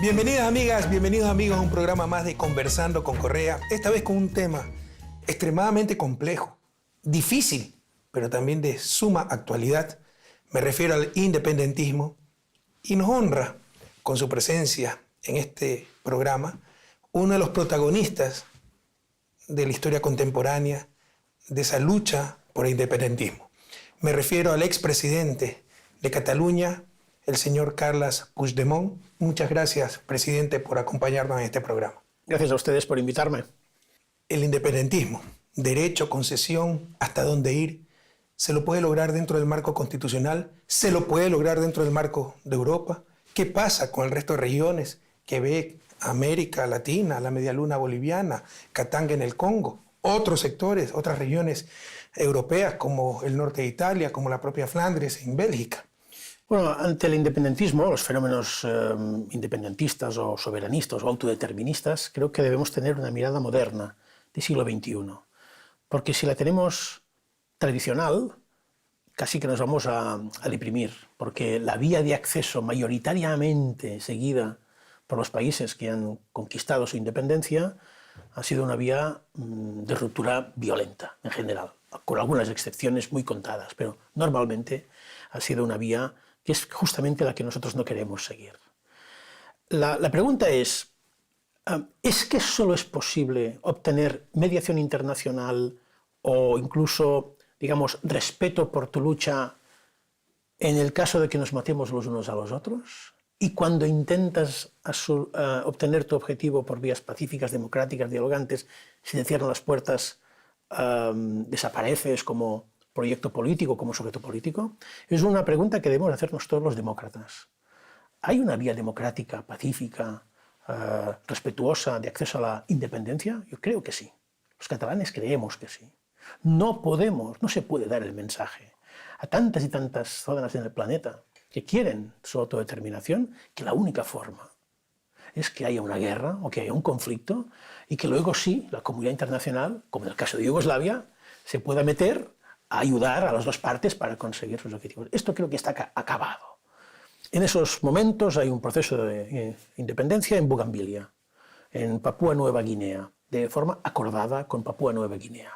Bienvenidas amigas, bienvenidos amigos a un programa más de Conversando con Correa, esta vez con un tema extremadamente complejo, difícil, pero también de suma actualidad. Me refiero al independentismo y nos honra con su presencia en este programa uno de los protagonistas de la historia contemporánea de esa lucha por el independentismo. Me refiero al expresidente de Cataluña, el señor Carles Puigdemont. Muchas gracias, presidente, por acompañarnos en este programa. Gracias a ustedes por invitarme. El independentismo, derecho, concesión, hasta dónde ir, ¿se lo puede lograr dentro del marco constitucional? ¿Se lo puede lograr dentro del marco de Europa? ¿Qué pasa con el resto de regiones? Quebec, América Latina, la Medialuna boliviana, Katanga en el Congo, otros sectores, otras regiones europeas como el norte de Italia, como la propia Flandes en Bélgica. Bueno, ante el independentismo, los fenómenos independentistas o soberanistas o autodeterministas, creo que debemos tener una mirada moderna del siglo XXI. Porque si la tenemos tradicional, casi que nos vamos a deprimir, porque la vía de acceso mayoritariamente seguida por los países que han conquistado su independencia ha sido una vía de ruptura violenta en general, con algunas excepciones muy contadas, pero normalmente ha sido una vía que es justamente la que nosotros no queremos seguir. La pregunta ¿es que solo es posible obtener mediación internacional o incluso, digamos, respeto por tu lucha en el caso de que nos matemos los unos a los otros? Y cuando intentas obtener tu objetivo por vías pacíficas, democráticas, dialogantes, si te cierran las puertas, desapareces como proyecto político, como sujeto político? Es una pregunta que debemos hacernos todos los demócratas. ¿Hay una vía democrática, pacífica, respetuosa de acceso a la independencia? Yo creo que sí. Los catalanes creemos que sí. No se puede dar el mensaje a tantas y tantas zonas en el planeta que quieren su autodeterminación, que la única forma es que haya una guerra o que haya un conflicto y que luego sí, la comunidad internacional, como en el caso de Yugoslavia, se pueda meter a ayudar a las dos partes para conseguir sus objetivos. Esto creo que está acabado. En esos momentos hay un proceso de independencia en Bugambilia, en Papúa Nueva Guinea, de forma acordada con Papúa Nueva Guinea.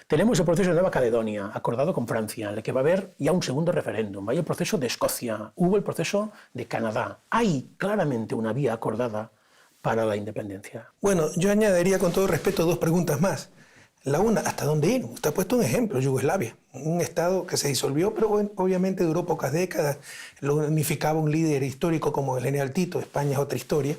Tenemos el proceso de Nueva Caledonia, acordado con Francia, en el que va a haber ya un segundo referéndum. Hay el proceso de Escocia, hubo el proceso de Canadá. Hay claramente una vía acordada para la independencia. Bueno, yo añadiría con todo respeto dos preguntas más. La una, ¿hasta dónde ir? Usted ha puesto un ejemplo, Yugoslavia, un estado que se disolvió, pero obviamente duró pocas décadas, lo unificaba un líder histórico como el general Tito. España es otra historia,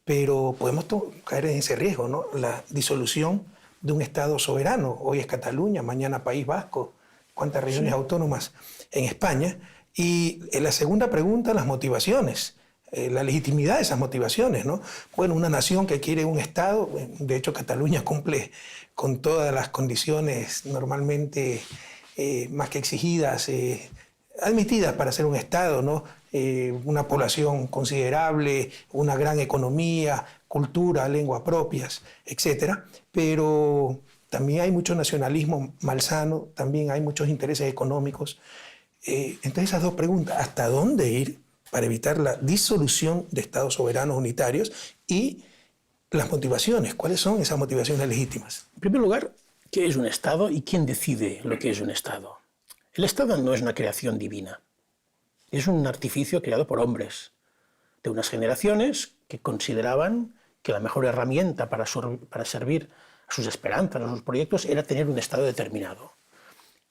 pero podemos caer en ese riesgo, ¿no? La disolución de un estado soberano. Hoy es Cataluña, mañana País Vasco, cuántas regiones autónomas en España. Y la segunda pregunta, las motivaciones. La legitimidad de esas motivaciones, ¿no? Bueno, una nación que quiere un Estado, de hecho Cataluña cumple con todas las condiciones normalmente más que exigidas, admitidas para ser un Estado, ¿no? Una población considerable, una gran economía, cultura, lengua propias, etc. Pero también hay mucho nacionalismo malsano, también hay muchos intereses económicos. Entonces esas dos preguntas, ¿hasta dónde ir para evitar la disolución de estados soberanos unitarios? Y las motivaciones, ¿cuáles son esas motivaciones legítimas? En primer lugar, ¿qué es un Estado y quién decide lo que es un Estado? El Estado no es una creación divina, es un artificio creado por hombres de unas generaciones que consideraban que la mejor herramienta para servir a sus esperanzas, a sus proyectos, era tener un Estado determinado.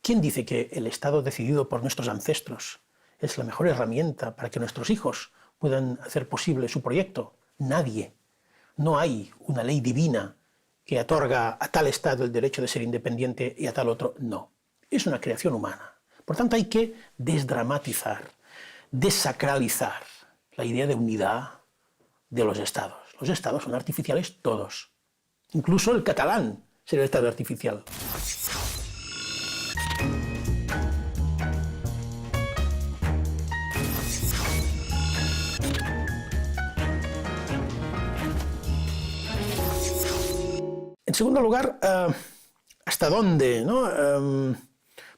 ¿Quién dice que el Estado decidido por nuestros ancestros es la mejor herramienta para que nuestros hijos puedan hacer posible su proyecto? Nadie. No hay una ley divina que otorga a tal Estado el derecho de ser independiente y a tal otro no. Es una creación humana. Por tanto, hay que desdramatizar, desacralizar la idea de unidad de los Estados. Los Estados son artificiales todos. Incluso el catalán será el Estado artificial. En segundo lugar, ¿hasta dónde? ¿No?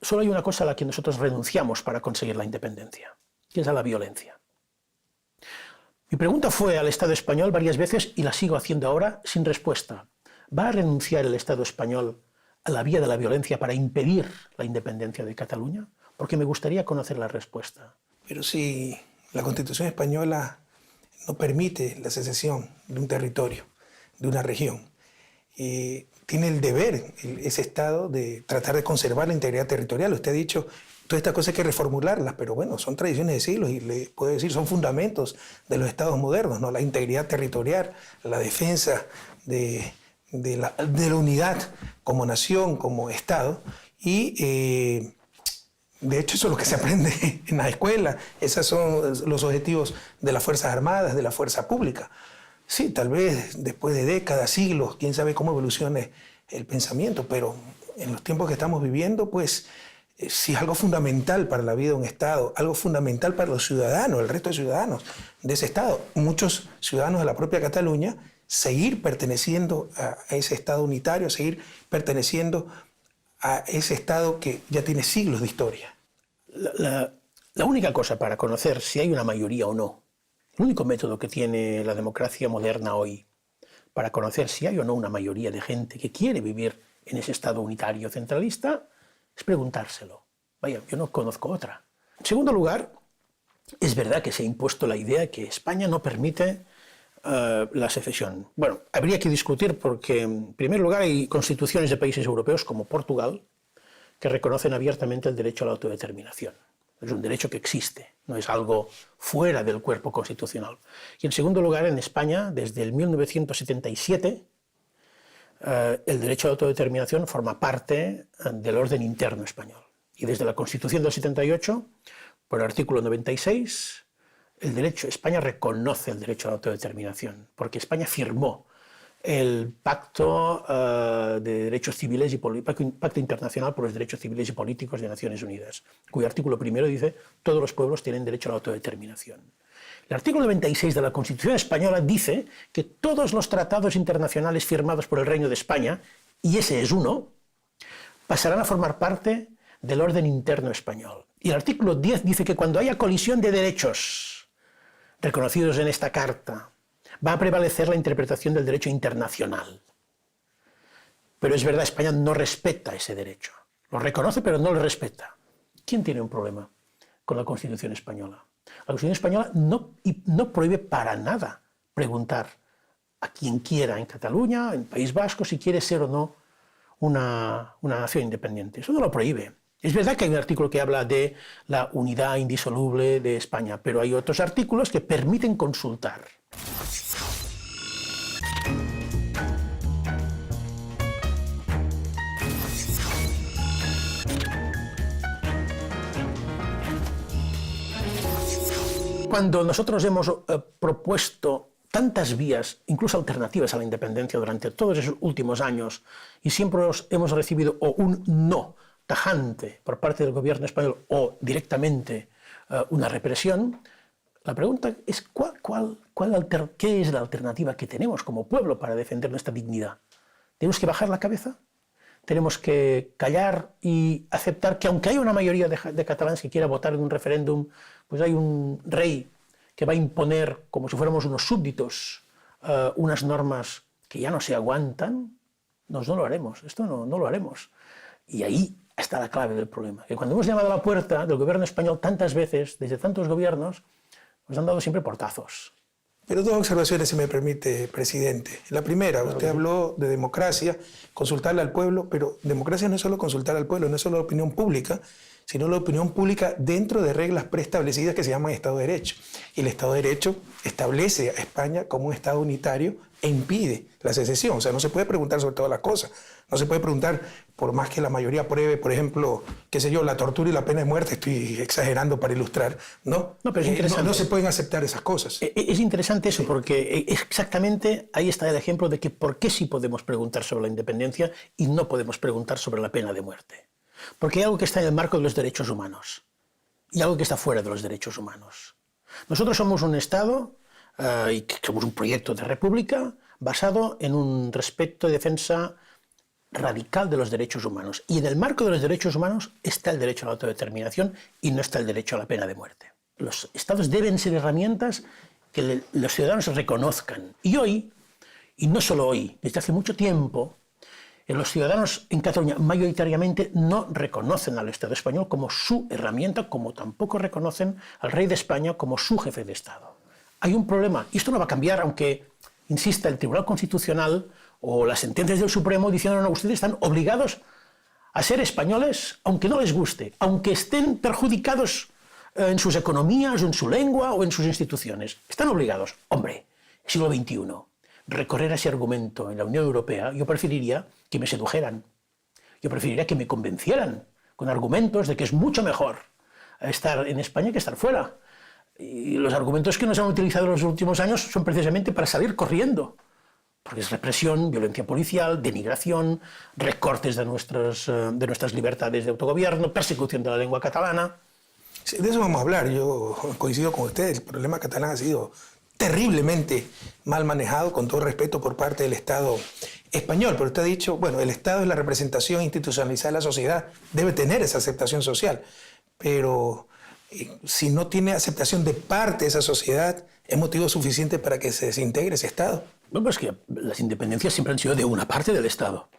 Solo hay una cosa a la que nosotros renunciamos para conseguir la independencia, que es a la violencia. Mi pregunta fue al Estado español varias veces y la sigo haciendo ahora sin respuesta. ¿Va a renunciar el Estado español a la vía de la violencia para impedir la independencia de Cataluña? Porque me gustaría conocer la respuesta. Pero si la Constitución española no permite la secesión de un territorio, de una región, tiene el deber ese Estado de tratar de conservar la integridad territorial. Usted ha dicho, todas estas cosas hay que reformularlas, pero bueno, son tradiciones de siglos y le puedo decir, son fundamentos de los Estados modernos, ¿no? La integridad territorial, la defensa de la unidad como nación, como Estado. Y de hecho eso es lo que se aprende en la escuela. Esos son los objetivos de las Fuerzas Armadas, de la fuerza pública. Sí, tal vez después de décadas, siglos, quién sabe cómo evolucione el pensamiento, pero en los tiempos que estamos viviendo, pues sí es algo fundamental para la vida de un Estado, algo fundamental para los ciudadanos, el resto de ciudadanos de ese Estado. Muchos ciudadanos de la propia Cataluña, seguir perteneciendo a ese Estado unitario, seguir perteneciendo a ese Estado que ya tiene siglos de historia. La única cosa para conocer si hay una mayoría o no, el único método que tiene la democracia moderna hoy para conocer si hay o no una mayoría de gente que quiere vivir en ese Estado unitario centralista es preguntárselo. Vaya, yo no conozco otra. En segundo lugar, es verdad que se ha impuesto la idea de que España no permite la secesión. Bueno, habría que discutir porque, en primer lugar, hay constituciones de países europeos como Portugal que reconocen abiertamente el derecho a la autodeterminación. Es un derecho que existe, no es algo fuera del cuerpo constitucional. Y en segundo lugar, en España, desde el 1977, el derecho a la autodeterminación forma parte del orden interno español. Y desde la Constitución del 78, por el artículo 96, España reconoce el derecho a la autodeterminación, porque España firmó el Pacto de Derechos Civiles y Pacto Internacional por los Derechos Civiles y Políticos de Naciones Unidas, cuyo artículo primero dice todos los pueblos tienen derecho a la autodeterminación. El artículo 96 de la Constitución española dice que todos los tratados internacionales firmados por el Reino de España, y ese es uno, pasarán a formar parte del orden interno español. Y el artículo 10 dice que cuando haya colisión de derechos reconocidos en esta Carta, va a prevalecer la interpretación del derecho internacional. Pero es verdad, España no respeta ese derecho. Lo reconoce, pero no lo respeta. ¿Quién tiene un problema con la Constitución española? La Constitución española no prohíbe para nada preguntar a quien quiera en Cataluña, en País Vasco, si quiere ser o no una nación independiente. Eso no lo prohíbe. Es verdad que hay un artículo que habla de la unidad indisoluble de España, pero hay otros artículos que permiten consultar. Cuando nosotros hemos propuesto tantas vías, incluso alternativas a la independencia durante todos esos últimos años, y siempre hemos recibido o un no tajante por parte del gobierno español o directamente una represión, la pregunta es ¿qué es la alternativa que tenemos como pueblo para defender nuestra dignidad? ¿Tenemos que bajar la cabeza? ¿Tenemos que callar y aceptar que aunque haya una mayoría de catalanes que quiera votar en un referéndum, pues hay un rey que va a imponer, como si fuéramos unos súbditos, unas normas que ya no se aguantan? No lo haremos, esto no lo haremos. Y ahí está la clave del problema, que cuando hemos llamado a la puerta del gobierno español tantas veces, desde tantos gobiernos, nos han dado siempre portazos. Pero dos observaciones, si me permite, presidente. La primera, usted habló de democracia, consultarle al pueblo, pero democracia no es solo consultar al pueblo, no es solo la opinión pública, sino la opinión pública dentro de reglas preestablecidas que se llaman Estado de Derecho. Y el Estado de Derecho establece a España como un Estado unitario e impide la secesión. O sea, no se puede preguntar sobre todas las cosas. No se puede preguntar, por más que la mayoría apruebe, por ejemplo, qué sé yo, la tortura y la pena de muerte, estoy exagerando para ilustrar, ¿no? No, pero es interesante. No se pueden aceptar esas cosas. Es interesante eso, porque exactamente ahí está el ejemplo de que por qué sí podemos preguntar sobre la independencia y no podemos preguntar sobre la pena de muerte. Porque hay algo que está en el marco de los derechos humanos y algo que está fuera de los derechos humanos. Nosotros somos un Estado y somos un proyecto de república basado en un respeto y defensa radical de los derechos humanos. Y en el marco de los derechos humanos está el derecho a la autodeterminación y no está el derecho a la pena de muerte. Los Estados deben ser herramientas que los ciudadanos reconozcan. Y hoy, y no solo hoy, desde hace mucho tiempo, los ciudadanos en Cataluña mayoritariamente no reconocen al Estado español como su herramienta, como tampoco reconocen al rey de España como su jefe de Estado. Hay un problema, y esto no va a cambiar aunque insista el Tribunal Constitucional o las sentencias del Supremo diciendo no, ustedes están obligados a ser españoles aunque no les guste, aunque estén perjudicados en sus economías, o en su lengua o en sus instituciones. Están obligados. Hombre, siglo XXI. Recorrer ese argumento en la Unión Europea, yo preferiría que me sedujeran. Yo preferiría que me convencieran con argumentos de que es mucho mejor estar en España que estar fuera. Y los argumentos que nos han utilizado en los últimos años son precisamente para salir corriendo. Porque es represión, violencia policial, denigración, recortes de nuestras libertades de autogobierno, persecución de la lengua catalana. Sí, de eso vamos a hablar. Yo coincido con usted. El problema catalán ha sido terriblemente mal manejado, con todo respeto, por parte del Estado español. Pero usted ha dicho, bueno, el Estado es la representación institucionalizada de la sociedad, debe tener esa aceptación social, pero si no tiene aceptación de parte de esa sociedad, ¿es motivo suficiente para que se desintegre ese Estado? Bueno, es que las independencias siempre han sido de una parte del Estado.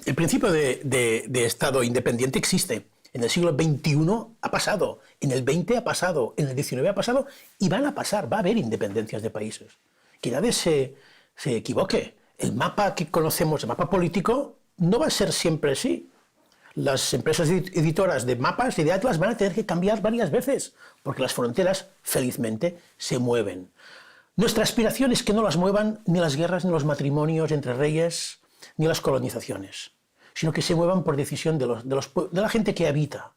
El principio de Estado independiente existe. En el siglo XXI ha pasado, en el XX ha pasado, en el XIX ha pasado y van a pasar, va a haber independencias de países. Que nadie se equivoque. El mapa que conocemos, el mapa político, no va a ser siempre así. Las empresas editoras de mapas y de atlas van a tener que cambiar varias veces, porque las fronteras, felizmente, se mueven. Nuestra aspiración es que no las muevan ni las guerras, ni los matrimonios entre reyes, ni las colonizaciones, sino que se muevan por decisión de la gente que habita.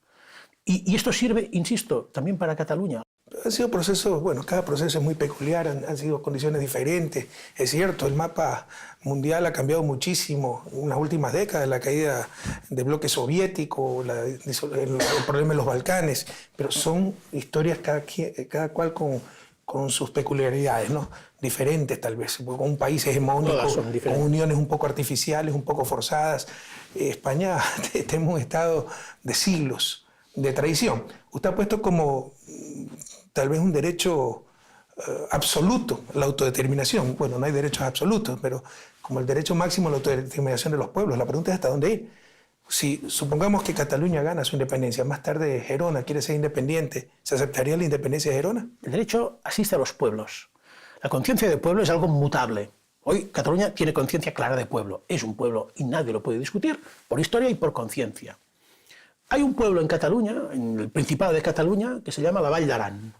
Y esto sirve, insisto, también para Cataluña. Han sido procesos, bueno, cada proceso es muy peculiar, han sido condiciones diferentes. Es cierto, el mapa mundial ha cambiado muchísimo en las últimas décadas, la caída del bloque soviético, el problema de los Balcanes, pero son historias cada cual con sus peculiaridades, ¿no? Diferentes tal vez, con un país hegemónico, con uniones un poco artificiales, un poco forzadas. España tenemos un estado de siglos de tradición. Usted ha puesto como tal vez un derecho absoluto la autodeterminación. Bueno, no hay derechos absolutos, pero como el derecho máximo a la autodeterminación de los pueblos. La pregunta es hasta dónde ir. Si supongamos que Cataluña gana su independencia, más tarde Gerona quiere ser independiente, ¿se aceptaría la independencia de Gerona? El derecho asiste a los pueblos. La conciencia de pueblo es algo mutable. Hoy Cataluña tiene conciencia clara de pueblo. Es un pueblo y nadie lo puede discutir por historia y por conciencia. Hay un pueblo en Cataluña, en el Principado de Cataluña, que se llama la Vall d'Aran.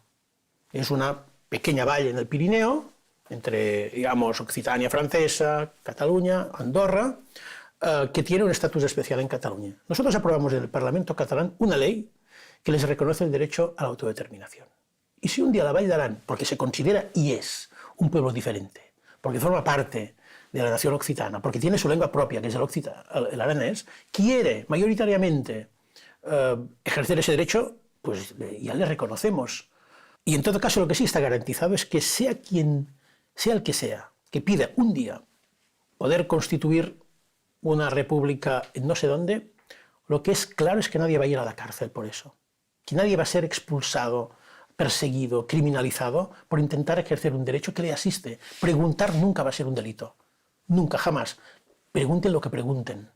Es una pequeña valle en el Pirineo, entre, digamos, Occitania francesa, Cataluña, Andorra, que tiene un estatus especial en Cataluña. Nosotros aprobamos en el Parlamento catalán una ley que les reconoce el derecho a la autodeterminación. Y si un día la Vall d'Aran, porque se considera y es un pueblo diferente, porque forma parte de la nación occitana, porque tiene su lengua propia, que es el aranés, quiere mayoritariamente ejercer ese derecho, pues ya le reconocemos. Y en todo caso lo que sí está garantizado es que sea el que sea, que pida un día poder constituir una república en no sé dónde, lo que es claro es que nadie va a ir a la cárcel por eso. Que nadie va a ser expulsado, perseguido, criminalizado por intentar ejercer un derecho que le asiste. Preguntar nunca va a ser un delito. Nunca, jamás. Pregunten lo que pregunten.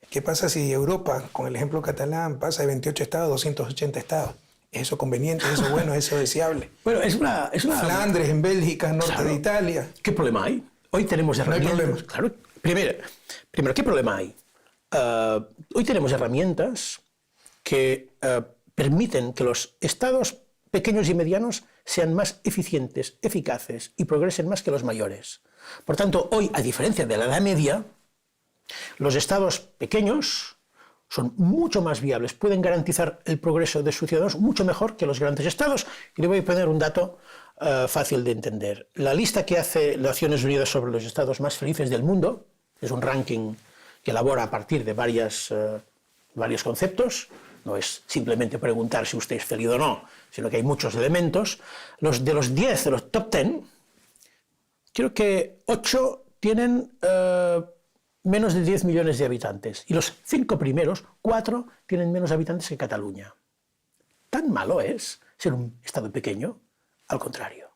¿Qué pasa si Europa, con el ejemplo catalán, pasa de 28 estados a 280 estados? ¿Es eso conveniente? ¿Es eso bueno? ¿Es eso deseable? Bueno, es una Flandres, en Bélgica, norte claro. de Italia. ¿Qué problema hay? Hoy tenemos herramientas. No hay problema. Claro. Primero, ¿qué problema hay? Hoy tenemos herramientas que permiten que los estados pequeños y medianos sean más eficientes, eficaces y progresen más que los mayores. Por tanto, hoy, a diferencia de la Edad Media, los estados pequeños son mucho más viables, pueden garantizar el progreso de sus ciudadanos mucho mejor que los grandes estados. Y le voy a poner un dato fácil de entender. La lista que hace las Naciones Unidas sobre los estados más felices del mundo, es un ranking que elabora a partir de varios conceptos, no es simplemente preguntar si usted es feliz o no, sino que hay muchos elementos. De los 10, de los top 10, creo que 8 tienen menos de 10 millones de habitantes. Y los 5 primeros, 4, tienen menos habitantes que Cataluña. ¿Tan malo es ser un estado pequeño? Al contrario.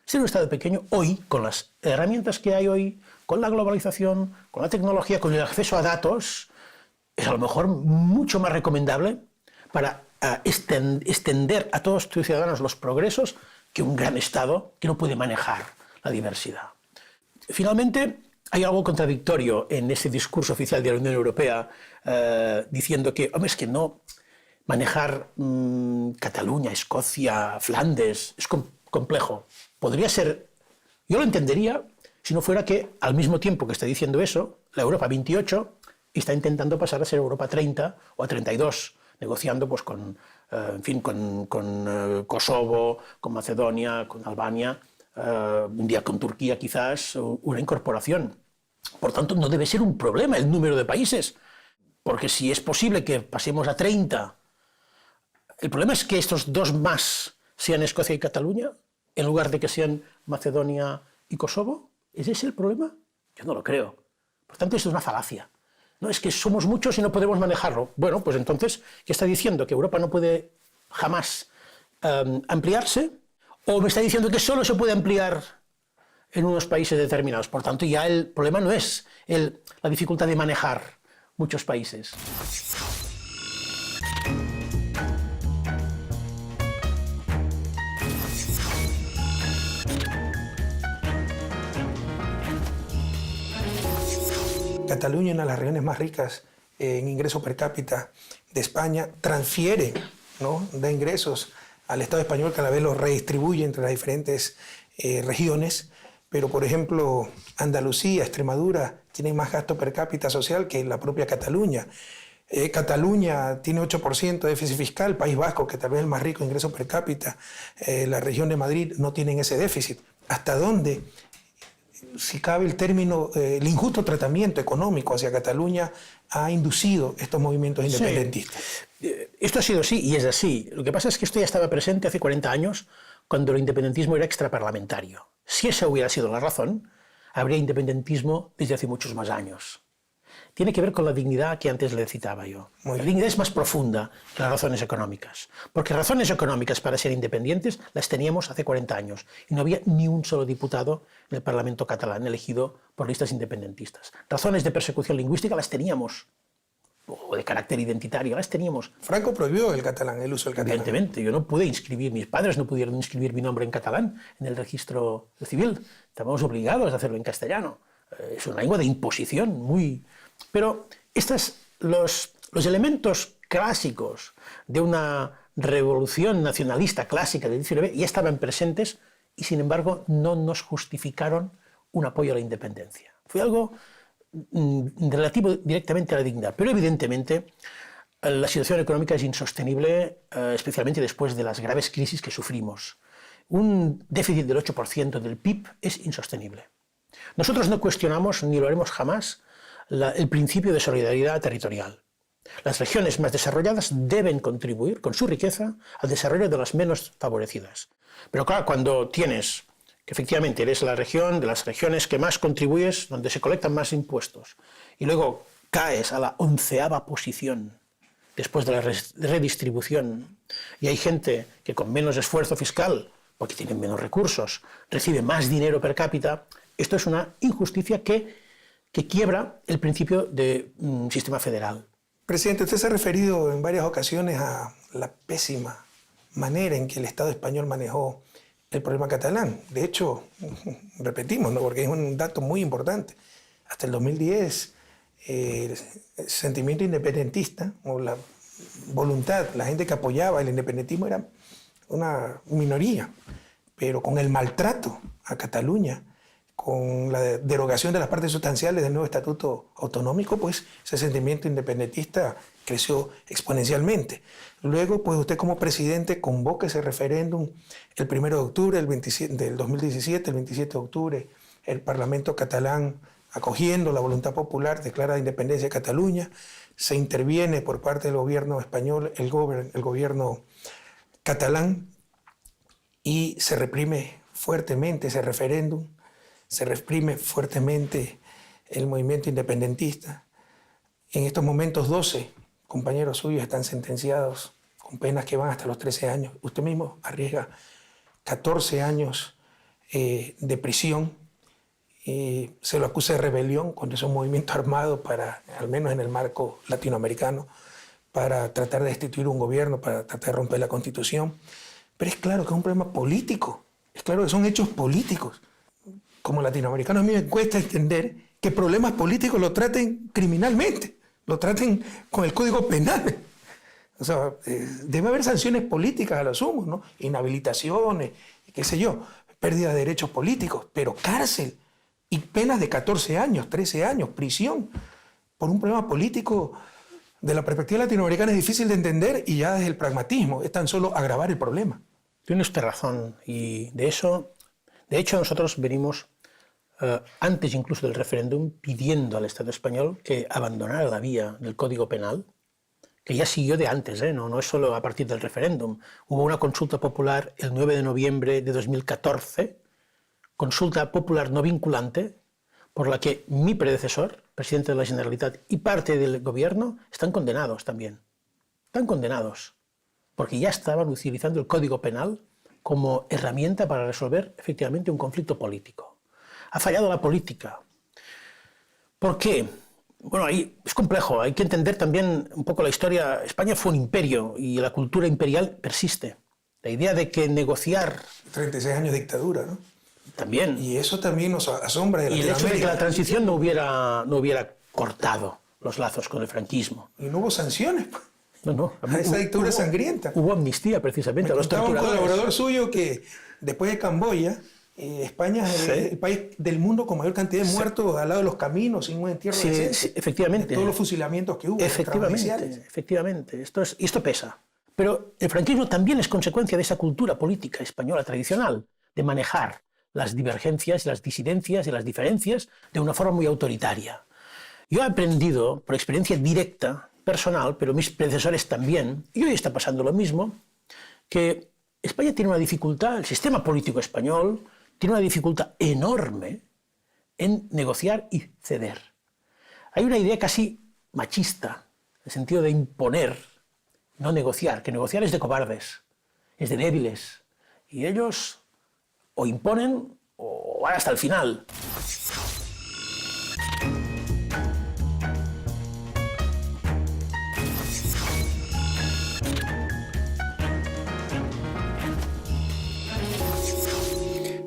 Ser un Estado pequeño hoy, con las herramientas que hay hoy, con la globalización, con la tecnología, con el acceso a datos, es a lo mejor mucho más recomendable para extender a todos tus ciudadanos los progresos que un gran Estado que no puede manejar la diversidad. Finalmente, hay algo contradictorio en ese discurso oficial de la Unión Europea diciendo que, hombre, es que no manejar Cataluña, Escocia, Flandes, es complejo. Podría ser, yo lo entendería si no fuera que al mismo tiempo que está diciendo eso, la Europa 28 está intentando pasar a ser Europa 30 o a 32, negociando pues, con Kosovo, con Macedonia, con Albania, un día con Turquía quizás, una incorporación. Por tanto, no debe ser un problema el número de países, porque si es posible que pasemos a 30, el problema es que estos dos más sean Escocia y Cataluña, en lugar de que sean Macedonia y Kosovo. ¿Es ese el problema? Yo no lo creo. Por tanto, esto es una falacia. No, es que somos muchos y no podemos manejarlo. Bueno, pues entonces, ¿qué está diciendo? ¿Que Europa no puede jamás ampliarse? ¿O me está diciendo que solo se puede ampliar en unos países determinados? Por tanto, ya el problema no es la dificultad de manejar muchos países. Cataluña, una de las regiones más ricas en ingreso per cápita de España, transfiere, ¿no?, de ingresos al Estado español, que a la vez los redistribuye entre las diferentes regiones. Pero, por ejemplo, Andalucía, Extremadura tienen más gasto per cápita social que la propia Cataluña. Cataluña tiene 8% de déficit fiscal, País Vasco, que tal vez es el más rico en ingreso per cápita, la región de Madrid no tienen ese déficit. ¿Hasta dónde, si cabe el término, el injusto tratamiento económico hacia Cataluña ha inducido estos movimientos independentistas? Sí. Esto ha sido así y es así. Lo que pasa es que esto ya estaba presente hace 40 años, cuando el independentismo era extraparlamentario. Si esa hubiera sido la razón, habría independentismo desde hace muchos más años. Tiene que ver con la dignidad que antes le citaba yo. La dignidad es más profunda que las razones económicas. Porque razones económicas para ser independientes las teníamos hace 40 años. Y no había ni un solo diputado en el Parlamento catalán elegido por listas independentistas. Razones de persecución lingüística las teníamos. O de carácter identitario, las teníamos. Franco prohibió el catalán, el uso del catalán. Evidentemente, yo no pude inscribir, mis padres no pudieron inscribir mi nombre en catalán en el registro civil. Estábamos obligados a hacerlo en castellano. Es una lengua de imposición muy... Pero los elementos clásicos de una revolución nacionalista clásica del XIX ya estaban presentes y, sin embargo, no nos justificaron un apoyo a la independencia. Fue algo relativo directamente a la dignidad. Pero, evidentemente, la situación económica es insostenible, especialmente después de las graves crisis que sufrimos. Un déficit del 8% del PIB es insostenible. Nosotros no cuestionamos, ni lo haremos jamás, el principio de solidaridad territorial. Las regiones más desarrolladas deben contribuir con su riqueza al desarrollo de las menos favorecidas. Pero claro, cuando tienes que efectivamente eres la región de las regiones que más contribuyes, donde se colectan más impuestos, y luego caes a la 11ª posición después de la redistribución, y hay gente que con menos esfuerzo fiscal, porque tienen menos recursos, recibe más dinero per cápita, esto es una injusticia que quiebra el principio de sistema federal. Presidente, usted se ha referido en varias ocasiones a la pésima manera en que el Estado español manejó el problema catalán. De hecho, repetimos, ¿no?, porque es un dato muy importante. Hasta el 2010, el sentimiento independentista o la voluntad, la gente que apoyaba el independentismo era una minoría. Pero con el maltrato a Cataluña, con la derogación de las partes sustanciales del nuevo estatuto autonómico, pues ese sentimiento independentista creció exponencialmente. Luego, pues usted como presidente convoca ese referéndum el 1 de octubre del 2017, el 27 de octubre, el Parlamento catalán, acogiendo la voluntad popular, declara la independencia de Cataluña, se interviene por parte del gobierno español, el gobierno catalán, y se reprime fuertemente ese referéndum, se reprime fuertemente el movimiento independentista. En estos momentos 12 compañeros suyos están sentenciados con penas que van hasta los 13 años. Usted mismo arriesga 14 años de prisión. Se lo acusa de rebelión cuando es un movimiento armado para, al menos en el marco latinoamericano, para tratar de destituir un gobierno, para tratar de romper la Constitución. Pero es claro que es un problema político, es claro que son hechos políticos. Como latinoamericano a mí me cuesta entender que problemas políticos lo traten criminalmente, lo traten con el Código Penal. O sea, debe haber sanciones políticas a lo sumo, ¿no? Inhabilitaciones, qué sé yo, pérdida de derechos políticos, pero cárcel y penas de 14 años, 13 años, prisión, por un problema político. De la perspectiva latinoamericana es difícil de entender y ya desde el pragmatismo es tan solo agravar el problema. Tiene usted razón y de hecho nosotros venimos antes incluso del referéndum pidiendo al Estado español que abandonara la vía del Código Penal, que ya siguió de antes, no es solo a partir del referéndum. Hubo una consulta popular el 9 de noviembre de 2014, consulta popular no vinculante, por la que mi predecesor, presidente de la Generalitat, y parte del gobierno están condenados también. Están condenados, porque ya estaban utilizando el Código Penal como herramienta para resolver efectivamente un conflicto político. Ha fallado la política. ¿Por qué? Bueno, ahí es complejo, hay que entender también un poco la historia. España fue un imperio y la cultura imperial persiste. La idea de que negociar... 36 años de dictadura, ¿no? También. Y eso también nos asombra de Y el hecho de que Latinoamérica. la transición no hubiera cortado los lazos con el franquismo. Y no hubo sanciones No. a esa dictadura sangrienta. Hubo amnistía precisamente a los Estaba un torturadores. colaborador suyo que después de Camboya, España es el país del mundo con mayor cantidad de muertos al lado de los caminos, sin un entierro decente. Sí, efectivamente. De todos los fusilamientos que hubo. Efectivamente. Esto pesa. Pero el franquismo también es consecuencia de esa cultura política española tradicional, de manejar las divergencias, las disidencias y las diferencias de una forma muy autoritaria. Yo he aprendido, por experiencia directa, personal, pero mis predecesores también, y hoy está pasando lo mismo, que España tiene una dificultad, el sistema político español tiene una dificultad enorme en negociar y ceder. Hay una idea casi machista, en el sentido de imponer, no negociar, que negociar es de cobardes, es de débiles, y ellos o imponen o van hasta el final.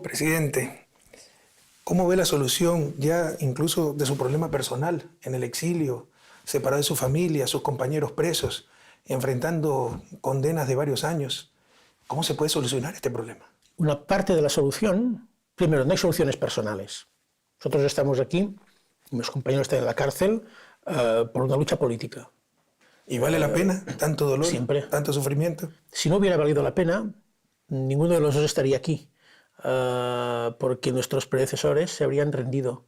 Presidente, ¿cómo ve la solución ya incluso de su problema personal en el exilio, separado de su familia, sus compañeros presos, enfrentando condenas de varios años? ¿Cómo se puede solucionar este problema? Una parte de la solución, primero, no hay soluciones personales. Nosotros estamos aquí, mis compañeros están en la cárcel por una lucha política. ¿Y vale la pena tanto dolor, siempre. Tanto sufrimiento? Si no hubiera valido la pena, ninguno de los dos estaría aquí, porque nuestros predecesores se habrían rendido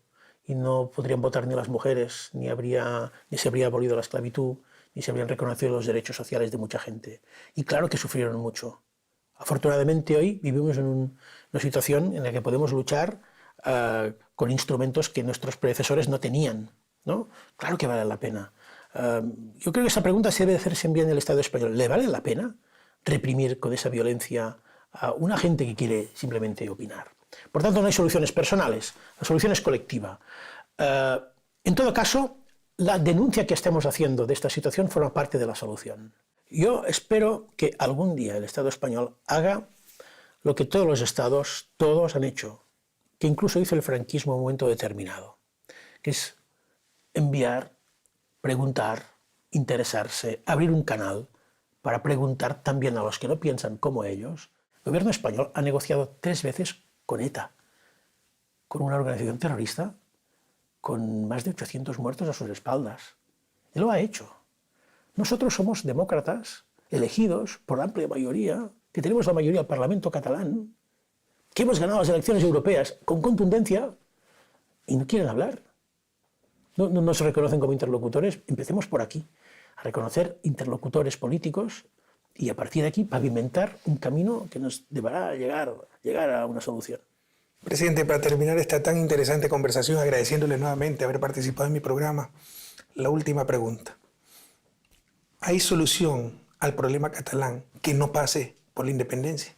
y no podrían votar ni las mujeres, ni se habría abolido la esclavitud, ni se habrían reconocido los derechos sociales de mucha gente. Y claro que sufrieron mucho. Afortunadamente hoy vivimos en una situación en la que podemos luchar con instrumentos que nuestros predecesores no tenían, ¿no? Claro que vale la pena. Yo creo que esa pregunta se debe hacerse bien en el Estado español. ¿Le vale la pena reprimir con esa violencia a una gente que quiere simplemente opinar? Por tanto, no hay soluciones personales, la solución es colectiva. En todo caso, la denuncia que estemos haciendo de esta situación forma parte de la solución. Yo espero que algún día el Estado español haga lo que todos los estados, todos han hecho, que incluso hizo el franquismo en un momento determinado, que es enviar, preguntar, interesarse, abrir un canal para preguntar también a los que no piensan como ellos. El gobierno español ha negociado 3 veces con ETA, con una organización terrorista con más de 800 muertos a sus espaldas. Y lo ha hecho. Nosotros somos demócratas, elegidos por la amplia mayoría, que tenemos la mayoría del Parlamento catalán, que hemos ganado las elecciones europeas con contundencia y no quieren hablar. No se reconocen como interlocutores. Empecemos por aquí, a reconocer interlocutores políticos y a partir de aquí pavimentar un camino que nos deberá llegar a una solución. Presidente, para terminar esta tan interesante conversación, agradeciéndole nuevamente haber participado en mi programa, la última pregunta. ¿Hay solución al problema catalán que no pase por la independencia?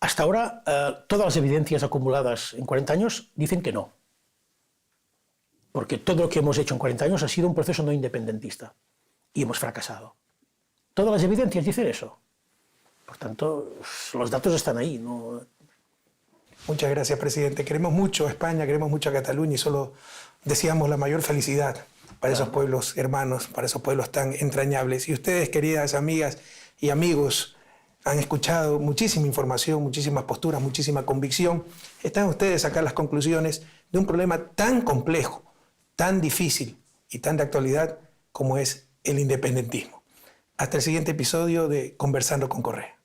Hasta ahora, todas las evidencias acumuladas en 40 años dicen que no. Porque todo lo que hemos hecho en 40 años ha sido un proceso no independentista. Y hemos fracasado. Todas las evidencias dicen eso. Por tanto, los datos están ahí. ¿No? Muchas gracias, presidente. Queremos mucho a España, queremos mucho a Cataluña y solo deseamos la mayor felicidad para esos pueblos hermanos, para esos pueblos tan entrañables. Y ustedes, queridas amigas y amigos, han escuchado muchísima información, muchísimas posturas, muchísima convicción. Están ustedes a sacar las conclusiones de un problema tan complejo, tan difícil y tan de actualidad como es el independentismo. Hasta el siguiente episodio de Conversando con Correa.